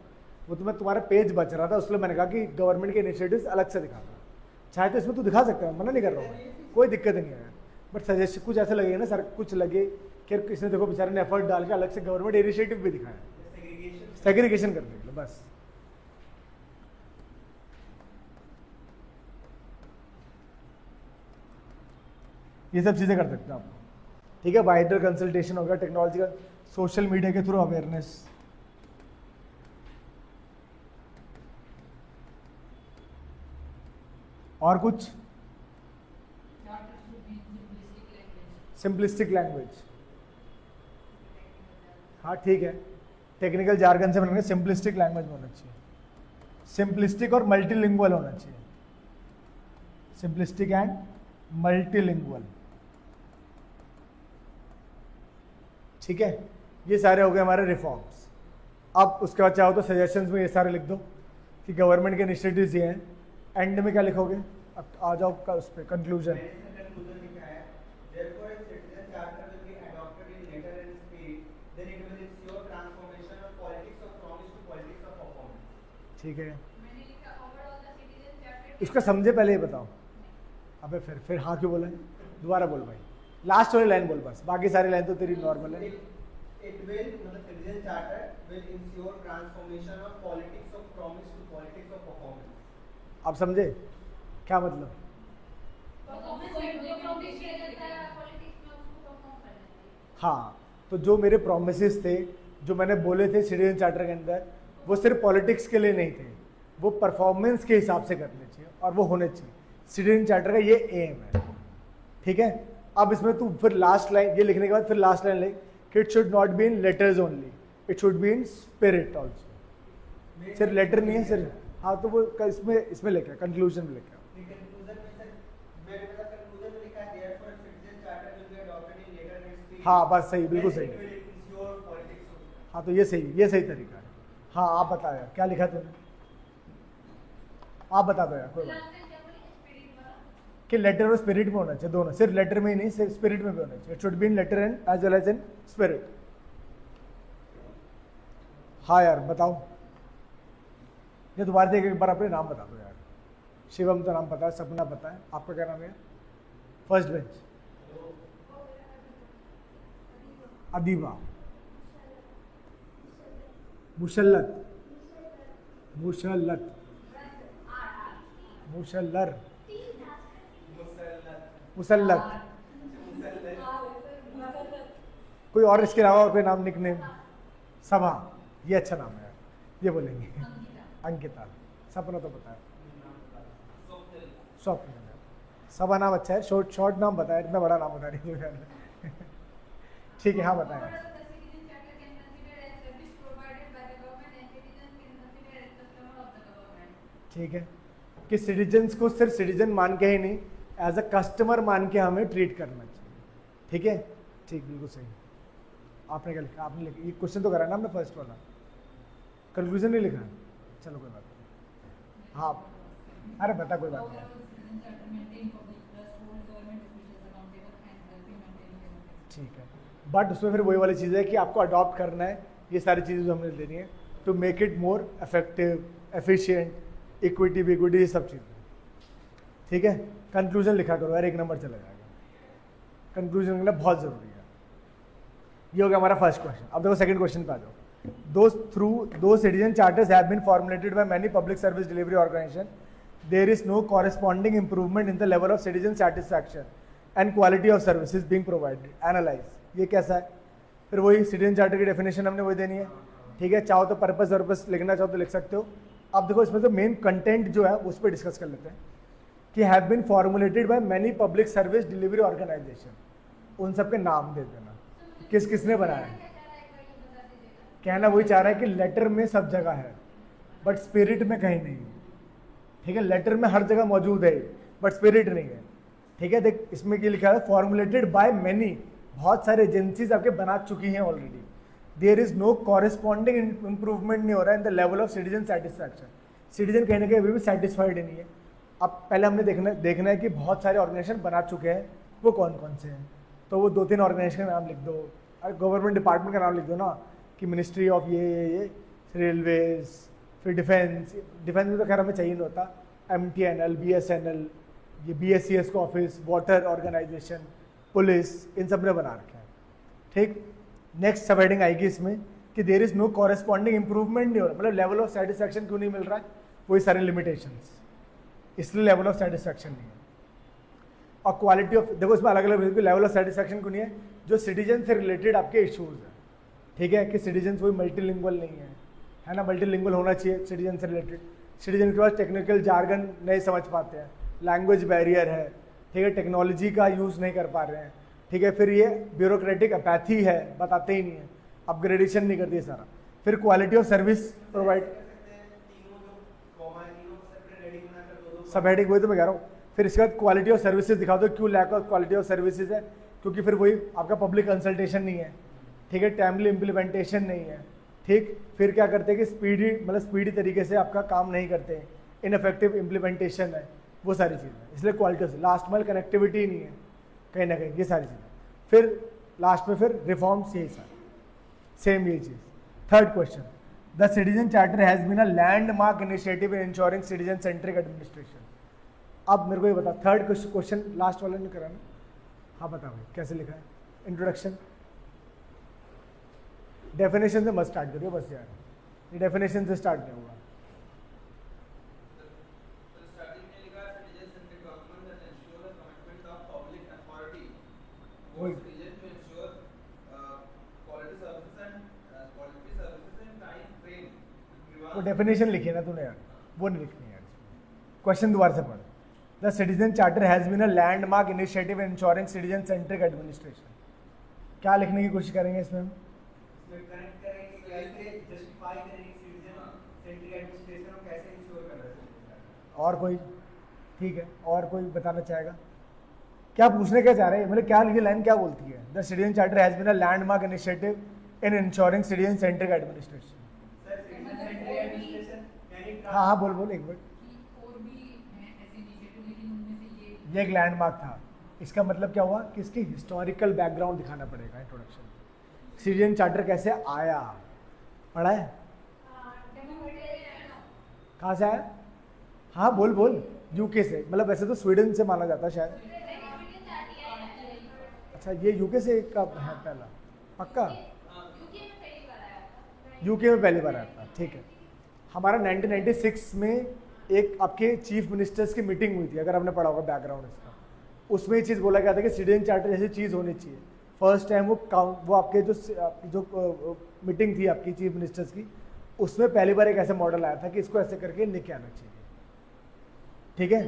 वो तो मैं तुम्हारा पेज बच रहा था, उसलिए मैंने कहा कि गवर्नमेंट के इनिशिएटिव्स अलग से दिखा दो। चाहे तो इसमें तू दिखा सकता है, मना नहीं कर रहा हूँ, कोई दिक्कत नहीं है। बट सजेशन कुछ ऐसा लगेगा ना सर, कुछ लगे कि इसने देखो बेचारे ने एफर्ट डाल के अलग से गवर्नमेंट इनिशिएटिव भी दिखाया, सेग्रीगेशन करने के लिए, बस। ये सब चीजें कर सकते हैं आप, ठीक है। वाइडर कंसल्टेशन होगा, टेक्नोलॉजी का, सोशल मीडिया के थ्रू अवेयरनेस। और कुछ? सिंपलिस्टिक लैंग्वेज, हाँ ठीक है, टेक्निकल जार्गन से बनाएंगे, सिंपलिस्टिक लैंग्वेज में होना चाहिए। सिंपलिस्टिक और मल्टीलिंगुअल होना चाहिए, सिंपलिस्टिक एंड मल्टीलिंगुअल, ठीक है। ये सारे हो गए हमारे रिफॉर्म्स। अब उसके बाद चाहो तो सजेशंस में ये सारे लिख दो कि गवर्नमेंट के इनिशिएटिव्स ये हैं एंड में क्या लिखोगे? अब आ जाओ उस पर कंक्लूजन। मैंने इसका कंक्लूजन लिखा है, therefore a citizen charter will be adopted in letter and spirit, then it will ensure transformation of politics of promise to politics of performance. ठीक है, मैंने लिखा ओवरऑल द सिटीजन चार्टर इसका समझे पहले ये बताओ। अबे फिर हाँ क्यों बोला? दोबारा बोल भाई, लास्ट वाली लाइन बोल बस, बाकी सारी लाइन तो तेरी नॉर्मल है। It will, मतलब citizen charter will ensure transformation of politics of promise to politics of performance. आप समझे क्या मतलब? परफॉर्मेंस जो प्रॉमिस किया जाता है पॉलिटिक्स में उसको परफॉर्म करना चाहिए। हाँ, तो जो मेरे प्रोमिसेस थे, जो मैंने बोले थे सिटीजन चार्टर के अंदर, वो सिर्फ पॉलिटिक्स के लिए नहीं थे, वो परफॉर्मेंस के हिसाब से करने चाहिए और वो होने चाहिए। सिटीजन चार्टर का ये एम है, ठीक है। अब इसमें तू फिर लास्ट लाइन ये लिखने के बाद फिर लास्ट लाइन लिख कि it should not be in letters only, it should be in spirit also. सिर्फ लेटर नहीं है सिर्फ, हाँ तो वो इसमें लिखा, कंक्लूजन में लिखा। कंक्लूजन में सर, मैंने मतलब कंक्लूजन में लिखा है, therefore a citizen charter will be adopted in letter and spirit. हाँ बस सही, बिल्कुल Then सही। it will ensure politics of. हाँ तो ये सही तरीका है। हाँ आप बताओ यार क्या लिखा तूने, आप बता दो यार कोई बात नहीं। लास्ट टाइम क्या बोले स्पिरिट वाला कि लेटर और स्पिरिट में होना चाहिए दोनों, सिर्फ लेटर में ही नहीं, सिर्फ स्पिरिट में भी होना चाहिए। It should be in letter and as well as in spirit. हाँ यार बताओ, ये दोबारा से एक बार अपने नाम बता दो यार। शिवम तो नाम पता है, सपना पता है, आपका क्या नाम है? फर्स्ट बेंच अदीबा, मुशल्लत मुशल्लत मुशल्लर मुसल्लत, कोई और इसके अलावा और कोई नाम निकनेम? सभा, ये अच्छा नाम है यार, ये बोलेंगे। अंकिता, सपना तो पता है, स्वप्न। सभा नाम अच्छा है, शॉर्ट नाम बताया, इतना बड़ा नाम बता रही है। ठीक है, हाँ बताएं। Overall the citizen charter can consider as service provided by the government and citizen can consider as customer of the government. ठीक है कि सिटीजन्स को सिर्फ सिटीजन मान के ही नहीं, एज अ कस्टमर मान के हमें ट्रीट करना चाहिए। ठीक है, ठीक, बिल्कुल सही। आपने क्या लिखा? आपने लिखा, ये क्वेश्चन तो करा ना हमने फर्स्ट वाला, कंक्लूजन नहीं लिखा। चलो कोई बात नहीं, हाँ अरे बता, कोई बात नहीं। ठीक है, बट उसमें फिर वही वाली चीज़ है कि आपको अडॉप्ट करना है ये सारी चीज़ें जो हमने देनी है to make it more effective, efficient, equity बिक्विटी, ये सब चीज़ें। ठीक है, कंक्लूजन लिखा करो यार, 1 नंबर चला जाएगा। कंक्लूजन लिखना बहुत ज़रूरी है। ये हो गया हमारा फर्स्ट क्वेश्चन। अब देखो सेकंड क्वेश्चन पे आ जाओ। Though citizen charters have been formulated by many public service delivery organisation, there is no corresponding improvement in the level of citizen satisfaction and quality of services being provided, analyse. ये कैसा है? फिर वही सिटीजन चार्टर की डेफिनेशन हमने वही देनी है। ठीक है, चाहो तो पर्पस लिखना चाहो तो लिख सकते हो। अब देखो इसमें तो मेन कंटेंट जो है उस पर डिस्कस कर लेते हैं कि have been formulated by many public service delivery organisation, उन सब के नाम दे देना, किस किसने बनाया है। कहना वही चाह रहा है कि लेटर में सब जगह है बट स्पिरिट में कहीं नहीं है। ठीक है, लेटर में हर जगह मौजूद है बट स्पिरिट नहीं है। ठीक है, देख इसमें क्या लिखा है, फॉर्मुलेटेड बाय मेनी, बहुत सारे एजेंसीज आपके बना चुकी हैं already. There is no corresponding improvement नहीं हो रहा है in the level of citizen satisfaction. Citizen कहीं ना कहीं अभी भी सेटिस्फाइड नहीं है। अब पहले हमने देखना है कि बहुत सारे ऑर्गेनाइजेशन बना चुके हैं, वो कौन कौन से हैं। तो वो 2-3 ऑर्गेनाइजेशन का नाम लिख दो, गवर्नमेंट डिपार्टमेंट का नाम लिख दो ना, कि मिनिस्ट्री ऑफ ये रेलवेज, फिर डिफेंस में तो खैर हमें चाहिए नहीं होता, MTNL, BSNL, ये BSCS का ऑफिस, वाटर ऑर्गेनाइजेशन, पुलिस, इन सब ने बना रखा है। ठीक, नेक्स्ट सब हेडिंग आएगी इसमें कि there is no corresponding improvement नहीं हो रहा, मतलब लेवल ऑफ सेटिस्फैक्शन क्यों नहीं मिल रहा है, वही सारे लिमिटेशंस, इसलिए लेवल ऑफ सेटिस्फैक्शन नहीं है। और क्वालिटी ऑफ, देखो इसमें अलग अलग लेवल ऑफ सेटिस्फैक्शन क्यों नहीं है, जो सिटीजन से रिलेटेड आपके इश्यूज हैं। ठीक है, कि सिटीजन कोई मल्टीलिंगुअल नहीं है ना, मल्टीलिंगुअल होना चाहिए सिटीजन से रिलेटेड। सिटीजन के पास टेक्निकल जार्गन नहीं समझ पाते हैं, लैंग्वेज बैरियर है, ठीक है, टेक्नोलॉजी का यूज़ नहीं कर पा रहे हैं। ठीक है, फिर ये ब्यूरोक्रेटिक अपैथी है, बताते ही नहीं है, अपग्रेडेशन नहीं करती है सारा। फिर क्वालिटी ऑफ सर्विस प्रोवाइड, सब हेडिंग वही तो मैं कह रहा हूँ। फिर इसके बाद क्वालिटी ऑफ सर्विसेज दिखा दो, क्यों lack of quality of services है, क्योंकि फिर वही आपका पब्लिक कंसल्टेशन नहीं है। ठीक है, टाइमली इम्प्लीमेंटेशन नहीं है। ठीक, फिर क्या करते हैं कि स्पीडी तरीके से आपका काम नहीं करते, इनफेक्टिव इम्प्लीमेंटेशन है, वो सारी चीज़ें, इसलिए क्वालिटी। लास्ट माइल कनेक्टिविटी नहीं है कहीं ना कहीं, ये सारी चीज़ें। फिर लास्ट में फिर रिफॉर्म्स, यही सारे सेम यही चीज़। Third question, the citizen charter has been a landmark initiative in ensuring citizen centric administration. अब मेरे को ये बता, थर्ड क्वेश्चन लास्ट वाला नहीं करा ना? हाँ बता भाई कैसे लिखा है? इंट्रोडक्शन, डेफिनेशन से मत स्टार्ट करियो बस यार, ये डेफिनेशन से स्टार्ट नहीं होगा। स्टार्टिंग में लिखा citizen centric government that ensure the commitment of public authority वही। Towards citizen to ensure quality services and time frame. वो डेफिनेशन लिखी है ना तूने यार, वो नहीं लिखनी यार। क्वेश्चन दोबारा से पढ़। The citizen charter has been a landmark initiative in ensuring citizen centric administration. क्या लिखने की कोशिश करेंगे इसमें हम? इसमें कनेक्ट करेंगे, कैसे जस्टिफाई करेंगे सिटीजन सेंट्रिक एडमिनिस्ट्रेशन और कैसे इंश्योर कर रहे हैं। और कोई? ठीक है, और कोई बताना चाहेगा? क्या पूछने क्या चाह रहे हैं, मतलब क्या ये लाइन क्या बोलती है? The citizen charter has been a landmark initiative in ensuring citizen centric administration. Sir citizen centric administration यानी हाँ हाँ, बोल बोल एक मिनट। कि और भी हैं ऐसे इनिशिएटिव, लेकिन उनमें से ये ये एक लैंडमार्क था। इसका मतलब क्या हुआ कि इसकी हिस्टोरिकल बैकग्राउंड दिखाना पड़ेगा। इंट्रोडक्शन, सिटीजन चार्टर कैसे आया, पढ़ा है? कहाँ से आया? हाँ बोल बोल। यूके से, मतलब वैसे तो स्वीडन से माना जाता है शायद। अच्छा, ये यूके से कब है पहला? पक्का? यूके में पहली बार आया था, ठीक है। हमारा 1996 में एक आपके चीफ मिनिस्टर्स की मीटिंग हुई थी, अगर आपने पढ़ा होगा बैकग्राउंड इसका। उसमें ये चीज़ बोला गया था कि सिटीजन चार्टर जैसी चीज़ होनी चाहिए। फर्स्ट टाइम वो आपके जो मीटिंग थी आपकी चीफ मिनिस्टर्स की, उसमें पहली बार एक ऐसा मॉडल आया था कि इसको ऐसे करके लेके आना चाहिए। ठीक है,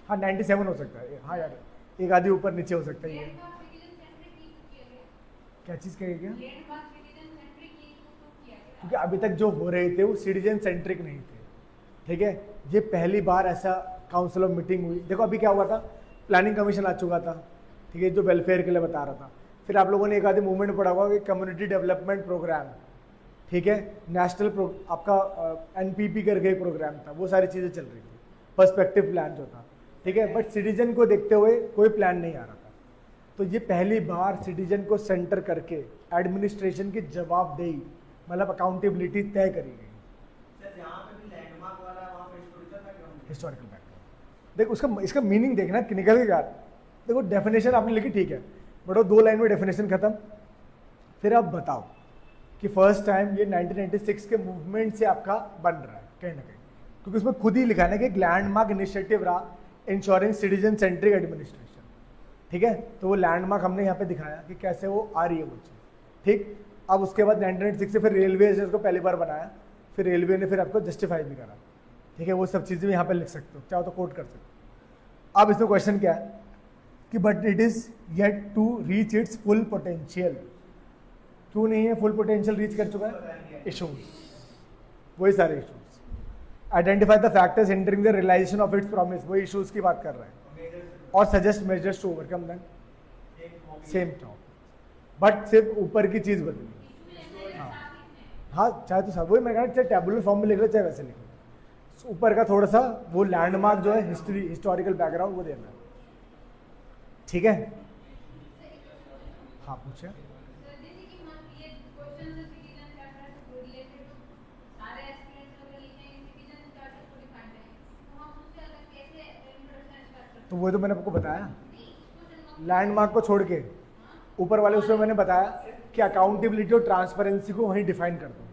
हाँ 97 हो सकता है, हाँ यार एक आधी ऊपर नीचे हो सकता है ये। क्या चीज़ कहेगी? क्योंकि अभी तक जो हो रहे थे वो सिटीजन सेंट्रिक नहीं थे, ठीक है। ये पहली बार ऐसा काउंसिल ऑफ मीटिंग हुई। देखो अभी क्या हुआ था, प्लानिंग कमीशन आ चुका था, ठीक है, जो वेलफेयर के लिए बता रहा था। फिर आप लोगों ने एक आधे मूवमेंट पढ़ा हुआ कि कम्युनिटी डेवलपमेंट प्रोग्राम, ठीक है, नेशनल आपका NPP करके एक प्रोग्राम था, वो सारी चीज़ें चल रही थी, पर्सपेक्टिव प्लान जो था, ठीक है। बट सिटीजन को देखते हुए कोई प्लान नहीं आ रहा था। तो ये पहली बार सिटीजन को सेंटर करके एडमिनिस्ट्रेशन की जवाबदेही, मतलब अकाउंटेबिलिटी तय करी गई। सर जहाँ पे भी लैंडमार्क वाला है वहाँ पे हिस्टोरिकल बैकग्राउंड, हिस्टोरिकल बैकग्राउंड। देख उसका इसका मीनिंग देखना कि निकल के यार। देखो डेफिनेशन आपने लिखी, ठीक है, बट वो 2 लाइन में डेफिनेशन खत्म। फिर आप बताओ कि फर्स्ट टाइम ये 1996 के मूवमेंट से आपका बन रहा है कहीं ना कहीं, क्योंकि उसमें खुद ही लिखा है ना कि एक लैंडमार्क इनिशिएटिव रहा इंश्योरिंग सिटीजन सेंट्रिक एडमिनिस्ट्रेशन, ठीक है। तो वो लैंडमार्क हमने यहाँ पे दिखाया कि कैसे वो आ रही है वो चीज़, ठीक। अब उसके बाद 1996 से फिर रेलवे ने उसको पहली बार बनाया, फिर रेलवे ने फिर आपको जस्टिफाई भी करा, ठीक है। वो सब चीज़ें भी यहाँ पे लिख सकते हो, चाहो तो कोट कर सकते हो। अब इसमें क्वेश्चन क्या है कि but it is yet to reach its full potential. क्यों नहीं है फुल पोटेंशियल रीच कर चुका है? इशूज, वही सारे issues. Identify the factors hindering the realisation of its promise, वही इशूज की बात कर रहे हैं। और suggest measures to overcome them, same top, but सिर्फ ऊपर की चीज़ बदली। हाँ चाहे तो सब वही मैं कहा, चाहे टेबुलर फॉर्म में लिख लो चाहे वैसे लिख लो, ऊपर का थोड़ा सा वो लैंडमार्क जो है हिस्टोरिकल बैकग्राउंड वो देना है, ठीक है। हाँ पूछे। तो वो तो मैंने आपको बताया, लैंडमार्क को छोड़ के ऊपर वाले उसमें मैंने बताया कि अकाउंटेबिलिटी और ट्रांसपेरेंसी को वहीं डिफाइन कर दो।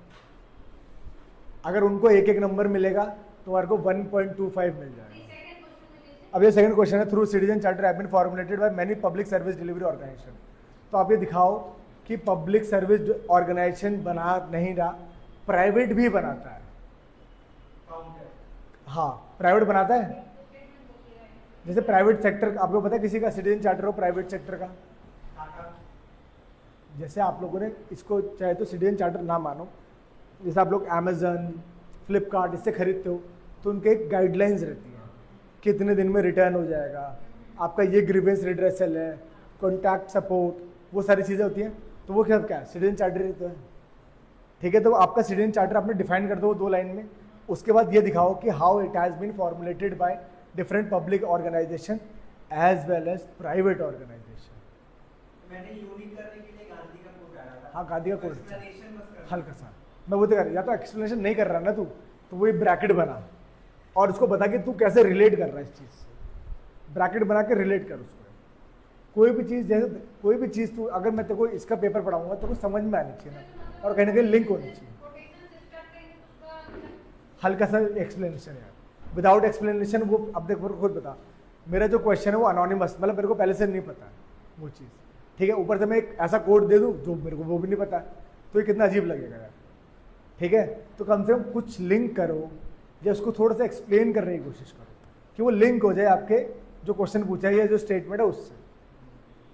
अगर उनको एक एक नंबर मिलेगा तो तुम्हारे को 1.25 मिल जाएगा। अब ये सेकंड क्वेश्चन है, through citizen charter have been formulated by many public service delivery organisation. तो आप ये दिखाओ कि पब्लिक सर्विस ऑर्गेनाइजेशन बना नहीं रहा, प्राइवेट भी बनाता है। हाँ प्राइवेट बनाता है, जैसे प्राइवेट सेक्टर, आपको पता है किसी का सिटीजन चार्टर हो प्राइवेट सेक्टर का? जैसे आप लोगों ने इसको चाहे तो सिटीजन चार्टर ना मानो, जैसे आप लोग अमेजन, फ्लिपकार्ट इससे खरीदते हो तो उनके एक गाइडलाइंस रहती है, कितने दिन में रिटर्न हो जाएगा, आपका ये ग्रीवेंस रिड्रेसल है, कॉन्टैक्ट सपोर्ट, वो सारी चीज़ें होती हैं। तो वो क्या है? सिटीजन चार्टर ही तो है, ठीक है। तो आपका सिटीजन चार्टर आपने डिफाइन कर दो 2 लाइन में उसके बाद ये दिखाओ कि how it has been formulated by different public organisation as well as private organisation. मैंने यूनिक करने के लिए गांधी का कोट डाला था। हाँ, गांधी का कोट एक्सप्लेनेशन बस करना। हल्का सा मैं वो तो कर, या तो एक्सप्लेनेशन नहीं कर रहा ना तू, तो वही ब्रैकेट बना और उसको बता कि तू कैसे रिलेट कर रहा है इस चीज़ से, ब्रैकेट बना के रिलेट कर उसको। कोई भी चीज़ जैसे कोई भी चीज़ तू अगर मैं तेरे को इसका पेपर पढ़ाऊंगा तो समझ में आनी चाहिए ना, और कहीं ना कहीं लिंक होनी चाहिए। कोटेशन से स्टार्ट करेंगे तो उसका हल्का सा एक्सप्लेनेशन यार, विदाउट एक्सप्लेनेशन वो अब देख खुद बता, मेरा जो क्वेश्चन है वो अनोनिमस, मतलब मेरे को पहले से नहीं पता है वो चीज़, ठीक है, ऊपर से मैं एक ऐसा कोड दे दूँ जो मेरे को वो भी नहीं पता, तो ये कितना अजीब लगेगा यार, ठीक है। तो कम से कम कुछ लिंक करो या उसको थोड़ा सा एक्सप्लेन करने की कोशिश करो कि वो लिंक हो जाए आपके जो क्वेश्चन पूछा है या जो स्टेटमेंट है उससे,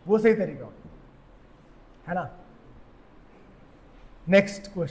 वो सही तरीका हो, है ना। Next question.